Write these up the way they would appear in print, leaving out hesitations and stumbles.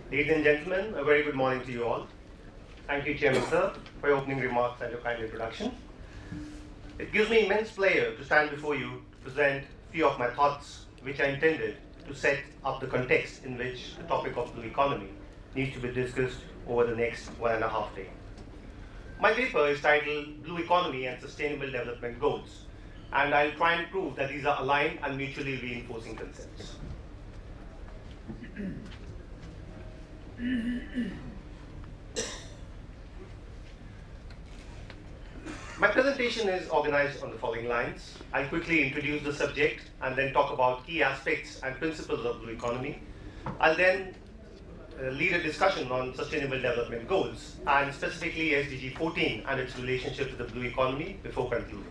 Ladies and gentlemen, a very good morning to you all. Thank you, Chairman Sir, for your opening remarks and your kind introduction. It gives me immense pleasure to stand before you to present a few of my thoughts, which I intended to set up the context in which the topic of blue economy needs to be discussed over the next 1.5 days. My paper is titled Blue Economy and Sustainable Development Goals, and I'll try and prove that these are aligned and mutually reinforcing concepts. My presentation is organized on the following lines. I'll quickly introduce the subject and then talk about key aspects and principles of blue economy. I'll then lead a discussion on sustainable development goals and specifically SDG 14 and its relationship to the blue economy before concluding.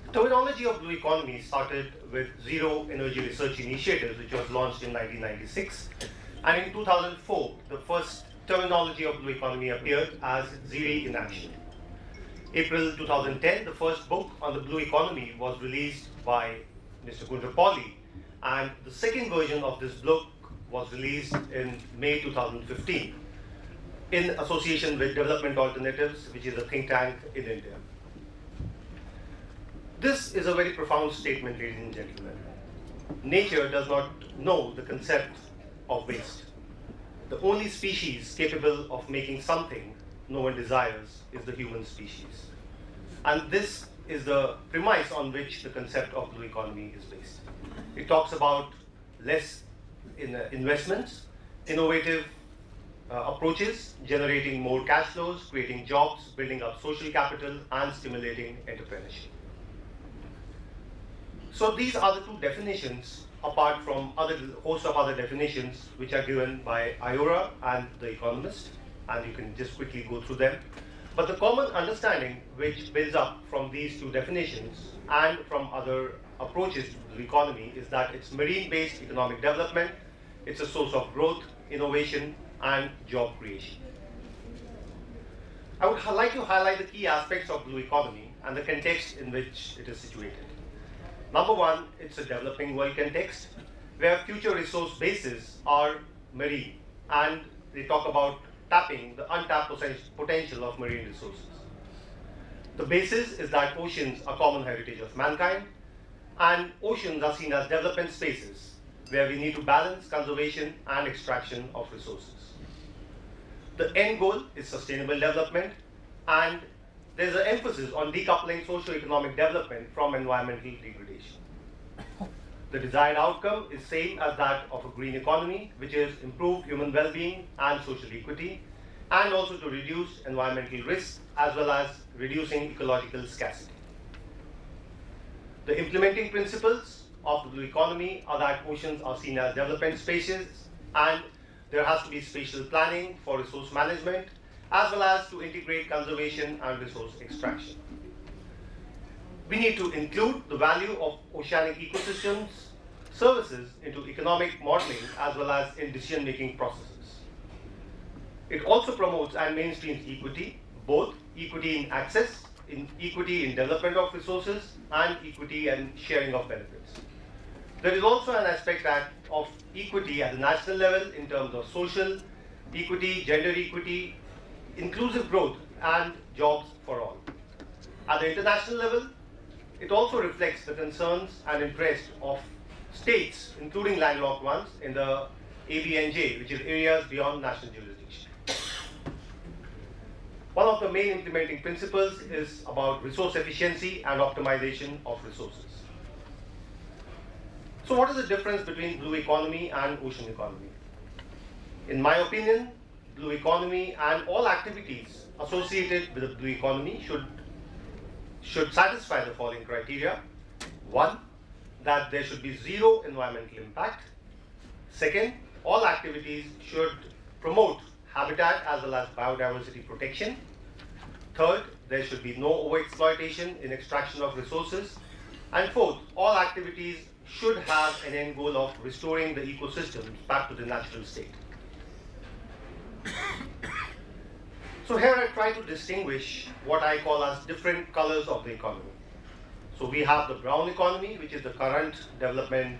The terminology of blue economy started with Zero Energy Research Initiative, which was launched in 1996. And in 2004, the first terminology of blue economy appeared as ZERE in action. April 2010, the first book on the blue economy was released by Mr. Gunter Pauli, and the second version of this book was released in May 2015 in association with Development Alternatives, which is a think tank in India. This is a very profound statement, ladies and gentlemen. Nature does not know the concept of waste. The only species capable of making something no one desires is the human species. And this is the premise on which the concept of blue economy is based. It talks about less investments, innovative approaches, generating more cash flows, creating jobs, building up social capital, and stimulating entrepreneurship. So these are the two definitions apart from a host of other definitions which are given by IORA and The Economist, and you can just quickly go through them. But the common understanding which builds up from these two definitions and from other approaches to the economy is that it's marine-based economic development, it's a source of growth, innovation, and job creation. I would like to highlight the key aspects of blue economy and the context in which it is situated. Number one, it's a developing world context where future resource bases are marine, and they talk about tapping the untapped potential of marine resources. The basis is that oceans are common heritage of mankind, and oceans are seen as development spaces where we need to balance conservation and extraction of resources. The end goal is sustainable development, and there's an emphasis on decoupling socio-economic development from environmental degradation. The desired outcome is same as that of a green economy, which is improved human well-being and social equity, and also to reduce environmental risk as well as reducing ecological scarcity. The implementing principles of the blue economy are that oceans are seen as development spaces, and there has to be spatial planning for resource management, as well as to integrate conservation and resource extraction. We need to include the value of oceanic ecosystems services into economic modeling as well as in decision-making processes. It also promotes and mainstreams equity, both equity in access, equity in development of resources, and equity and sharing of benefits. There is also an aspect of equity at the national level in terms of social equity, gender equity, inclusive growth, and jobs for all. At the international level, it also reflects the concerns and interests of states, including landlocked ones, in the ABNJ, which is areas beyond national jurisdiction. One of the main implementing principles is about resource efficiency and optimization of resources. So what is the difference between blue economy and ocean economy? In my opinion, blue economy and all activities associated with the blue economy should satisfy the following criteria. One, that there should be zero environmental impact. Second, all activities should promote habitat as well as biodiversity protection. Third, there should be no overexploitation in extraction of resources. And fourth, all activities should have an end goal of restoring the ecosystem back to the natural state. So here I try to distinguish what I call as different colors of the economy. So we have the brown economy, which is the current development,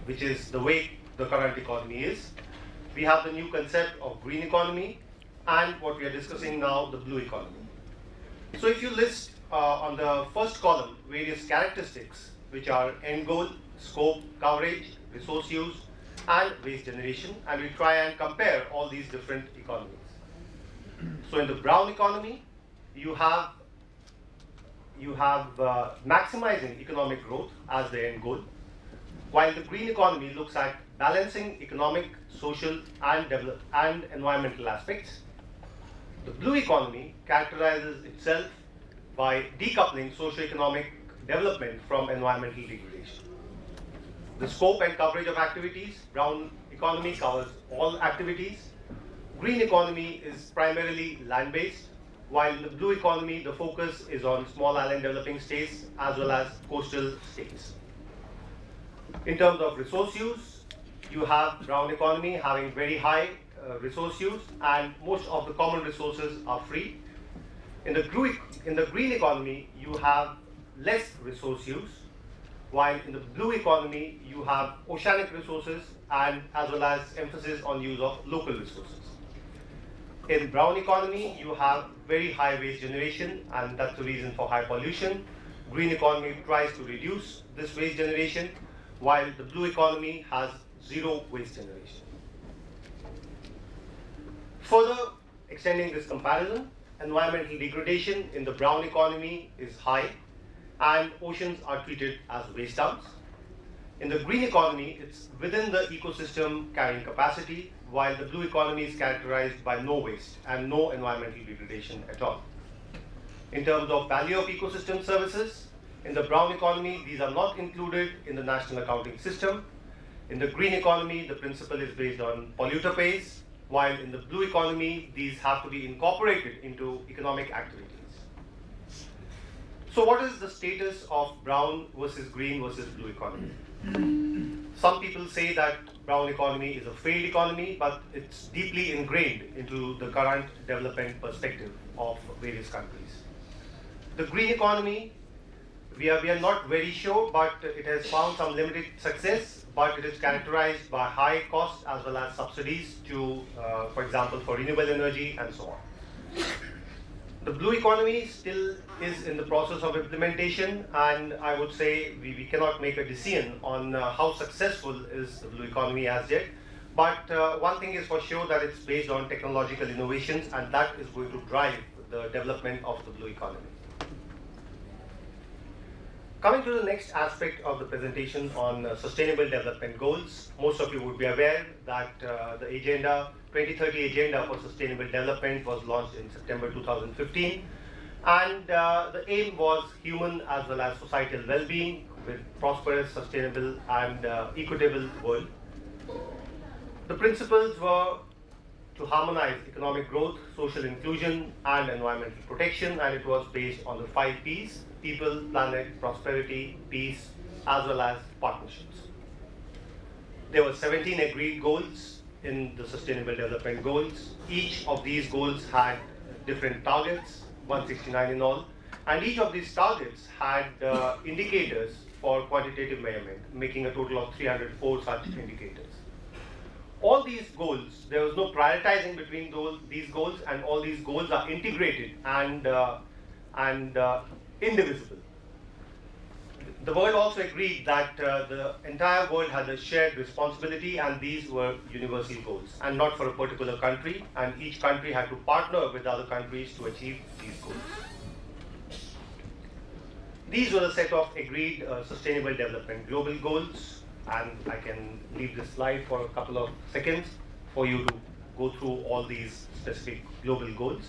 which is the way the current economy is. we have the new concept of green economy, and what we are discussing now, the blue economy. So if you list on the first column various characteristics, which are end goal, scope, coverage, resource use, and waste generation, and we try and compare all these different economies. So in the brown economy, you have maximizing economic growth as the end goal, while the green economy looks at balancing economic, social, and environmental aspects. The blue economy characterizes itself by decoupling socio-economic development from environmental degradation. The scope and coverage of activities, brown economy covers all activities. Green economy is primarily land-based, while in the blue economy, the focus is on small island developing states as well as coastal states. In terms of resource use, you have brown economy having very high resource use, and most of the common resources are free. In the green economy, you have less resource use, while in the blue economy, you have oceanic resources and as well as emphasis on use of local resources. In brown economy, you have very high waste generation, and that's the reason for high pollution. Green economy tries to reduce this waste generation, while the blue economy has zero waste generation. Further extending this comparison, environmental degradation in the brown economy is high, and oceans are treated as waste dumps. In the green economy, it's within the ecosystem carrying capacity, while the blue economy is characterized by no waste and no environmental degradation at all. In terms of value of ecosystem services, in the brown economy, these are not included in the national accounting system. In the green economy, the principle is based on polluter pays, while in the blue economy, these have to be incorporated into economic activities. So what is the status of brown versus green versus blue economy? Some people say that brown economy is a failed economy, but it's deeply ingrained into the current development perspective of various countries. The green economy, we are not very sure, but it has found some limited success, but it is characterized by high costs as well as subsidies to, for example, for renewable energy and so on. The blue economy still is in the process of implementation, and I would say we cannot make a decision on how successful is the blue economy as yet. But one thing is for sure, that it's based on technological innovations, and that is going to drive the development of the blue economy. Coming to the next aspect of the presentation on sustainable development goals, most of you would be aware that the agenda, 2030 Agenda for Sustainable Development was launched in September 2015, and the aim was human as well as societal well-being with prosperous, sustainable and equitable world. The principles were to harmonize economic growth, social inclusion and environmental protection, and it was based on the 5 Ps: people, planet, prosperity, peace, as well as partnerships. There were 17 agreed goals in the Sustainable Development Goals. Each of these goals had different targets, 169 in all, and each of these targets had indicators for quantitative measurement, making a total of 304 such indicators. All these goals, there was no prioritizing between these goals, and all these goals are integrated and indivisible. The world also agreed that the entire world had a shared responsibility, and these were universal goals and not for a particular country, and each country had to partner with other countries to achieve these goals. These were a set of agreed sustainable development global goals, and I can leave this slide for a couple of seconds for you to go through all these specific global goals.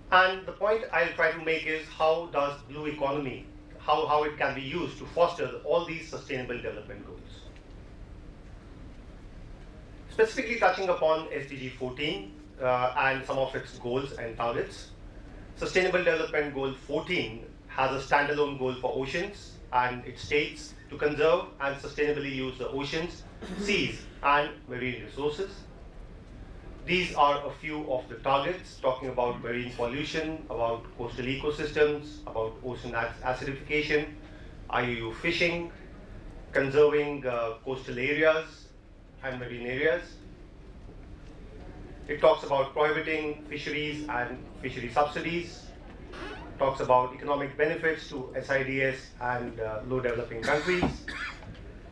And the point I'll try to make is, how does blue economy, how it can be used to foster all these sustainable development goals. Specifically touching upon SDG 14 and some of its goals and targets, Sustainable Development Goal 14 has a standalone goal for oceans, and it states to conserve and sustainably use the oceans, seas and marine resources. These are a few of the targets, talking about marine pollution, about coastal ecosystems, about ocean acidification, IUU fishing, conserving coastal areas and marine areas. It talks about prohibiting fisheries and fishery subsidies, talks about economic benefits to SIDS and low developing countries.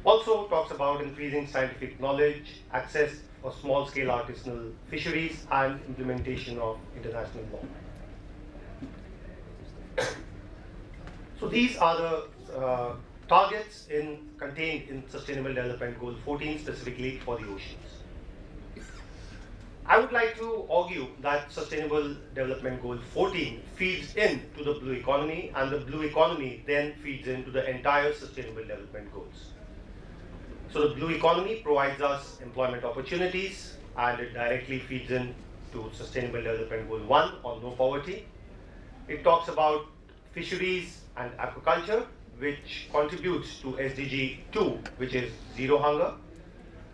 Also talks about increasing scientific knowledge, access for small-scale artisanal fisheries, and implementation of international law. So these are the targets contained in Sustainable Development Goal 14, specifically for the oceans. I would like to argue that Sustainable Development Goal 14 feeds into the blue economy, and the blue economy then feeds into the entire Sustainable Development Goals. So the blue economy provides us employment opportunities, and it directly feeds into Sustainable Development Goal 1 on no poverty. It talks about fisheries and aquaculture, which contributes to SDG 2, which is zero hunger.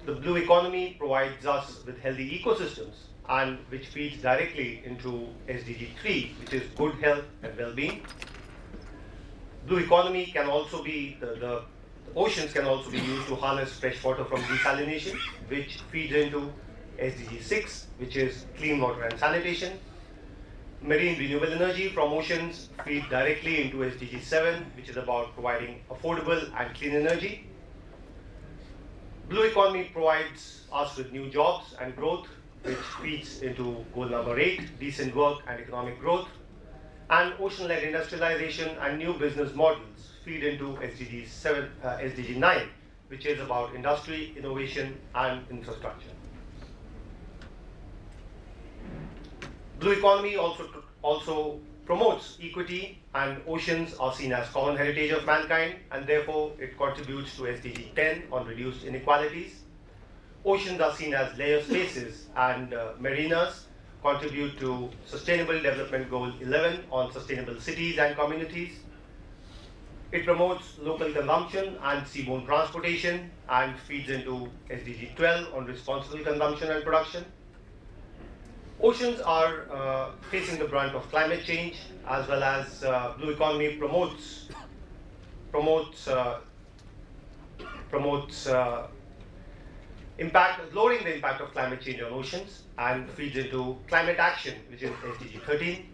The blue economy provides us with healthy ecosystems, and which feeds directly into SDG 3, which is good health and well-being. Blue economy can also be, the oceans can also be used to harness fresh water from desalination, which feeds into SDG 6, which is clean water and sanitation. Marine renewable energy from oceans feed directly into SDG 7, which is about providing affordable and clean energy. Blue economy provides us with new jobs and growth, which feeds into goal number 8, decent work and economic growth. And ocean-led industrialization and new business models feed into SDG 9, which is about industry, innovation, and infrastructure. Blue economy also promotes equity, and oceans are seen as common heritage of mankind, and therefore it contributes to SDG 10 on reduced inequalities. Oceans are seen as layer spaces, and marinas contribute to Sustainable Development Goal 11 on sustainable cities and communities. It promotes local consumption and seaborne transportation, and feeds into SDG 12 on responsible consumption and production. Oceans are facing the brunt of climate change, as well as blue economy promotes lowering the impact of climate change on oceans, and feeds into climate action, which is SDG 13.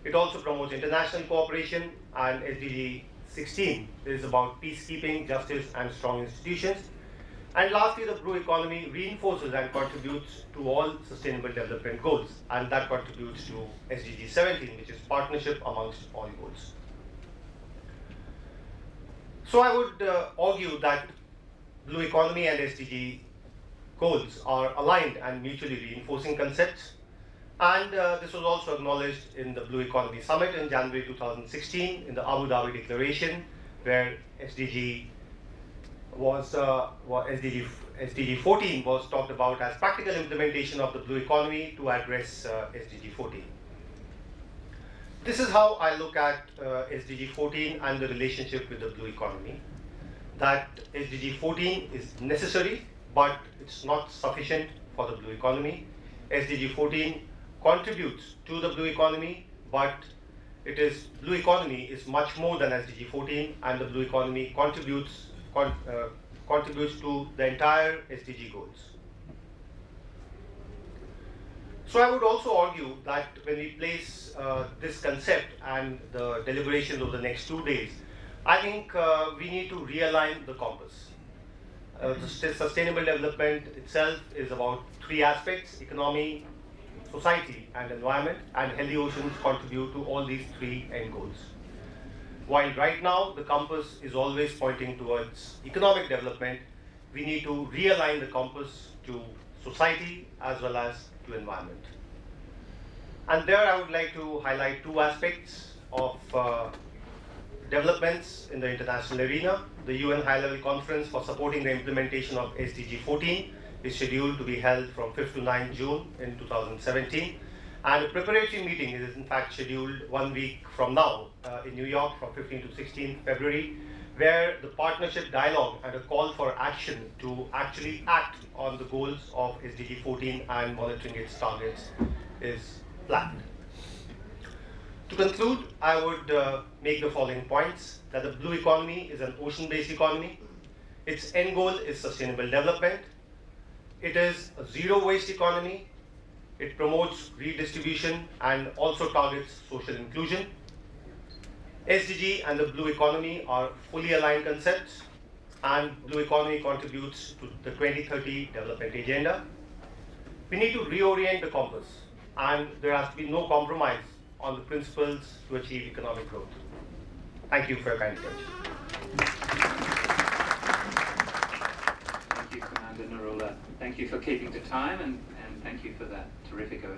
It also promotes international cooperation, and SDG 16 is about peacekeeping, justice, and strong institutions. And lastly, the blue economy reinforces and contributes to all sustainable development goals, and that contributes to SDG 17, which is partnership amongst all goals. So I would argue that blue economy and SDG goals are aligned and mutually reinforcing concepts. And this was also acknowledged in the Blue Economy Summit in January 2016 in the Abu Dhabi Declaration, where SDG 14 was talked about as practical implementation of the blue economy to address SDG 14. This is how I look at SDG 14 and the relationship with the blue economy. That SDG 14 is necessary, but it's not sufficient for the blue economy. SDG 14 contributes to the blue economy, but blue economy is much more than SDG 14, and the blue economy contributes to the entire SDG goals. So I would also argue that when we place this concept and the deliberations over the next 2 days, I think we need to realign the compass. The sustainable development itself is about 3 aspects: economy, society, and environment, and healthy oceans contribute to all these 3 end goals. While right now the compass is always pointing towards economic development, we need to realign the compass to society as well as to environment. And there I would like to highlight 2 aspects of developments in the international arena. The UN High-Level Conference for supporting the implementation of SDG 14 is scheduled to be held from 5th to 9th June in 2017. And a preparatory meeting is in fact scheduled 1 week from now in New York from 15th to 16th February, where the partnership dialogue and a call for action to actually act on the goals of SDG 14 and monitoring its targets is planned. To conclude, I would make the following points: that the blue economy is an ocean-based economy. Its end goal is sustainable development. It is a zero-waste economy. It promotes redistribution and also targets social inclusion. SDG and the blue economy are fully aligned concepts, and blue economy contributes to the 2030 development agenda. We need to reorient the compass, and there has to be no compromise on the principles to achieve economic growth. Thank you for your kind attention. Thank you, Commander Narula. Thank you for keeping to time, and thank you for that terrific overview.